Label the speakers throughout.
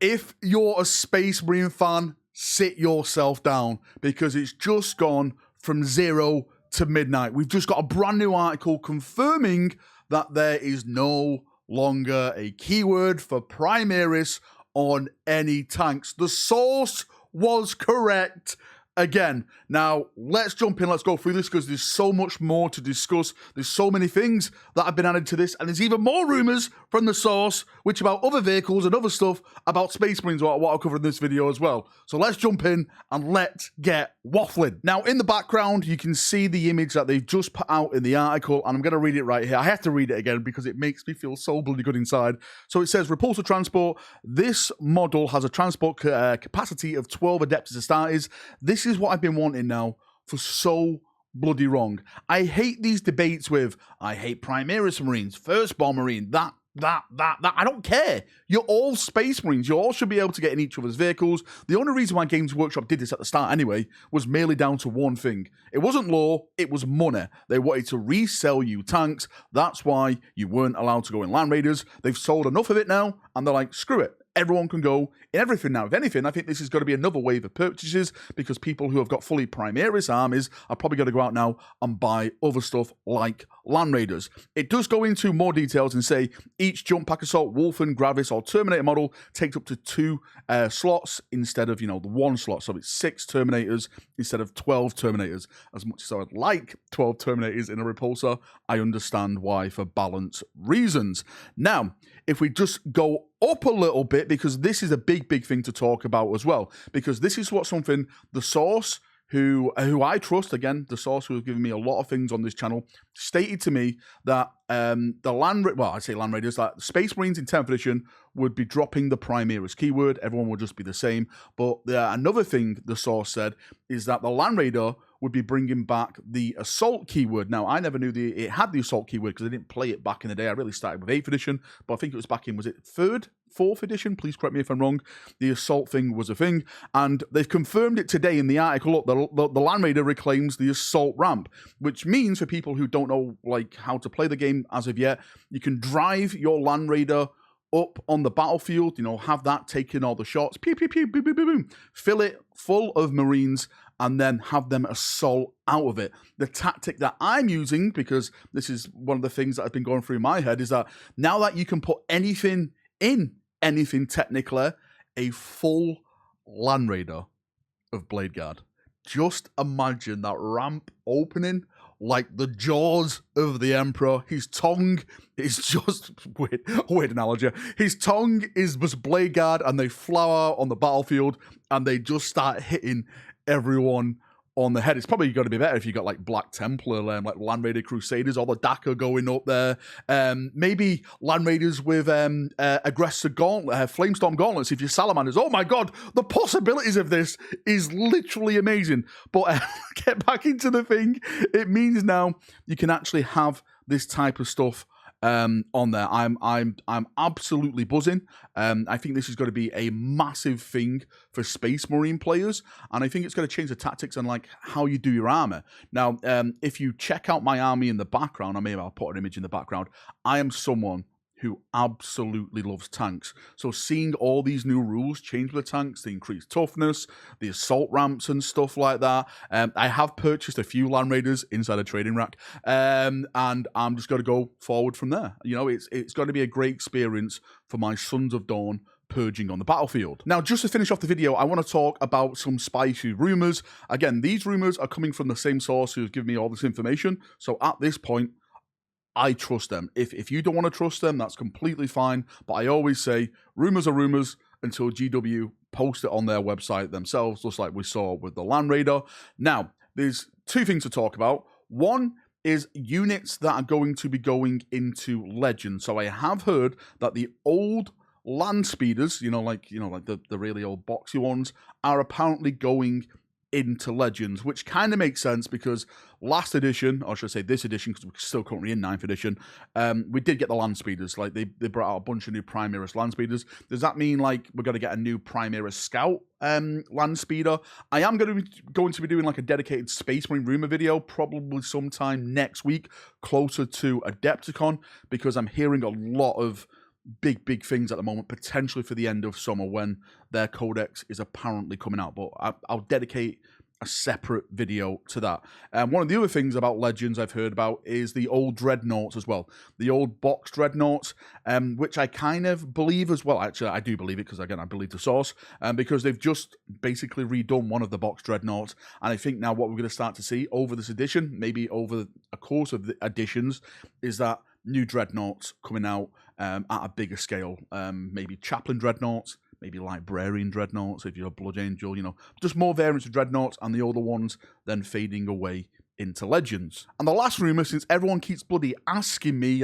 Speaker 1: If you're a Space Marine fan, sit yourself down because it's just gone from 0 to midnight. We've just got a brand new article confirming that there is no longer a keyword for Primaris on any tanks. The source was correct again. Now, let's jump in. Let's go through this because there's so much more to discuss. There's so many things that have been added to this, and there's even more rumours from the source, which about other vehicles and other stuff about Space Marines, what I'll cover in this video as well. So let's jump in and let's get waffling. Now, in the background, you can see the image that they've just put out in the article, and I'm going to read it right here. I have to read it again because it makes me feel so bloody good inside. So it says, Repulsor Transport. This model has a transport capacity of 12 Adeptus Astartes. This is what I've been wanting now for so bloody long. I hate these debates with, I hate Primaris Marines, Firstborn Marine, that. I don't care. You're all Space Marines. You all should be able to get in each other's vehicles. The only reason why Games Workshop did this at the start anyway was merely down to one thing. It wasn't law, it was money. They wanted to resell you tanks. That's why you weren't allowed to go in Land Raiders. They've sold enough of it now, and they're like, screw it. Everyone can go in everything now. If anything, I think this is going to be another wave of purchases because people who have got fully Primaris armies are probably going to go out now and buy other stuff like Land Raiders. It does go into more details and say each Jump Pack Assault, Wolfen, Gravis, or Terminator model takes up to 2 slots instead of, the 1 slot. So it's 6 Terminators instead of 12 Terminators. As much as I would like 12 Terminators in a Repulsor, I understand why for balance reasons. Now, if we just go up a little bit, because this is a big thing to talk about as well, because this is what something the source who I trust, again, the source who has given me a lot of things on this channel, stated to me that Land Raiders, that Space Marines in 10th edition would be dropping the Primaris keyword. Everyone would just be the same. But another thing the source said is that the Land Raider would be bringing back the Assault keyword. Now, I never knew it had the Assault keyword because I didn't play it back in the day. I really started with 8th edition, but I think it was back in, was it 3rd? 4th edition, please correct me if I'm wrong. The Assault thing was a thing, and they've confirmed it today in the article. Look, the Land Raider reclaims the Assault ramp, which means for people who don't know how to play the game as of yet, you can drive your Land Raider up on the battlefield, have that taking all the shots, pew, pew, pew, boom, boom, boom, boom, fill it full of Marines, and then have them assault out of it. The tactic that I'm using, because this is one of the things that has been going through my head, is that now that you can put anything in anything technically, a full Land Raider of Blade Guard. Just imagine that ramp opening like the jaws of the Emperor. His tongue is just, weird analogy. His tongue is just Blade Guard, and they flower on the battlefield, and they just start hitting everyone on the head. It's probably going to be better if you got like Black Templar, like Land Raider Crusaders, or the DACA going up there. Maybe Land Raiders with Aggressor Gauntlet, Flamestorm Gauntlets if you're Salamanders. Oh my god, the possibilities of this is literally amazing. But get back into the thing. It means now you can actually have this type of stuff on there. I'm absolutely buzzing. I think this is going to be a massive thing for Space Marine players, and I think it's going to change the tactics and how you do your armor. Now, if you check out my army in the background, or maybe I'll put an image in the background, I am someone who absolutely loves tanks. So seeing all these new rules change with the tanks, the increased toughness, the assault ramps and stuff like that. I have purchased a few Land Raiders inside a trading rack, and I'm just going to go forward from there. It's going to be a great experience for my Sons of Dawn purging on the battlefield. Now, just to finish off the video, I want to talk about some spicy rumours. Again, these rumours are coming from the same source who's given me all this information. So at this point, I trust them. If you don't want to trust them, that's completely fine. But I always say rumours are rumours until GW post it on their website themselves, just like we saw with the Land Raider. Now, there's 2 things to talk about. One is units that are going to be going into Legend. So I have heard that the old land speeders, like the really old boxy ones, are apparently going into Legends, which kind of makes sense because last edition, or should I say this edition, because we're still currently in 9th edition, we did get the land speeders. They brought out a bunch of new Primaris land speeders. Does that mean we're going to get a new Primaris Scout land speeder? I am going to be doing a dedicated Space Marine rumor video probably sometime next week, closer to Adepticon, because I'm hearing a lot of big things at the moment, potentially for the end of summer when their codex is apparently coming out. But I'll dedicate a separate video to that. One of the other things about Legends I've heard about is the old Dreadnoughts as well. The old box Dreadnoughts, which I kind of believe as well. Actually, I do believe it because, again, I believe the source. Because they've just basically redone one of the box Dreadnoughts. And I think now what we're going to start to see over this edition, maybe over a course of the editions, is that new Dreadnoughts coming out at a bigger scale. Maybe Chaplain Dreadnoughts, maybe Librarian Dreadnoughts, if you're a Blood Angel, you know, just more variants of Dreadnoughts, and the older ones then fading away into Legends. And the last rumour, since everyone keeps bloody asking me,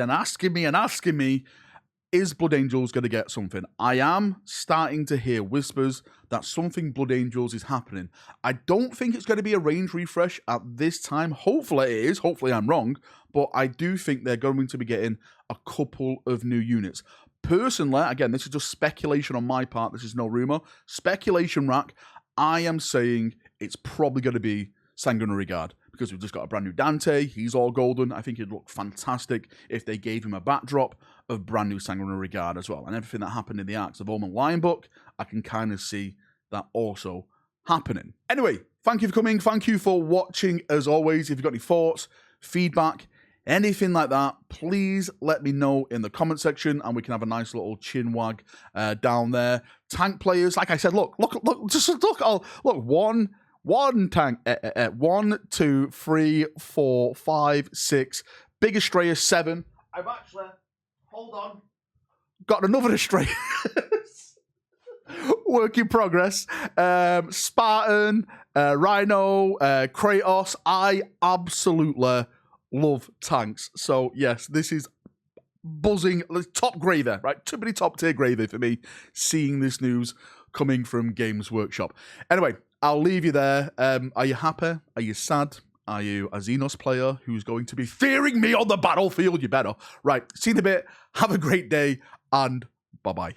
Speaker 1: is Blood Angels going to get something? I am starting to hear whispers that something Blood Angels is happening. I don't think it's going to be a range refresh at this time. Hopefully it is. Hopefully I'm wrong. But I do think they're going to be getting a couple of new units. Personally, again, this is just speculation on my part. This is no rumour. Speculation rack. I am saying it's probably going to be Sanguinary Guard, because we've just got a brand new Dante. He's all golden. I think it'd look fantastic if they gave him a backdrop of brand new Sanguinary Guard as well. And everything that happened in the Arcs of Omen line book, I can kind of see that also happening. Anyway, thank you for coming. Thank you for watching. As always, if you've got any thoughts, feedback, anything like that, please let me know in the comment section, and we can have a nice little chin wag down there. Tank players, like I said, look, just look, one tank, 1, 2, 3, 4, 5, 6, big Estrella 7. I've actually, hold on, got another Estrella. Work in progress. Spartan, Rhino, Kratos. I absolutely love tanks. So yes, this is buzzing. Top gravy, right? Too many top tier gravy for me seeing this news coming from Games Workshop. Anyway, I'll leave you there. Are you happy? Are you sad? Are you a Xenos player who's going to be fearing me on the battlefield? You better. Right, see you in a bit. Have a great day, and bye-bye.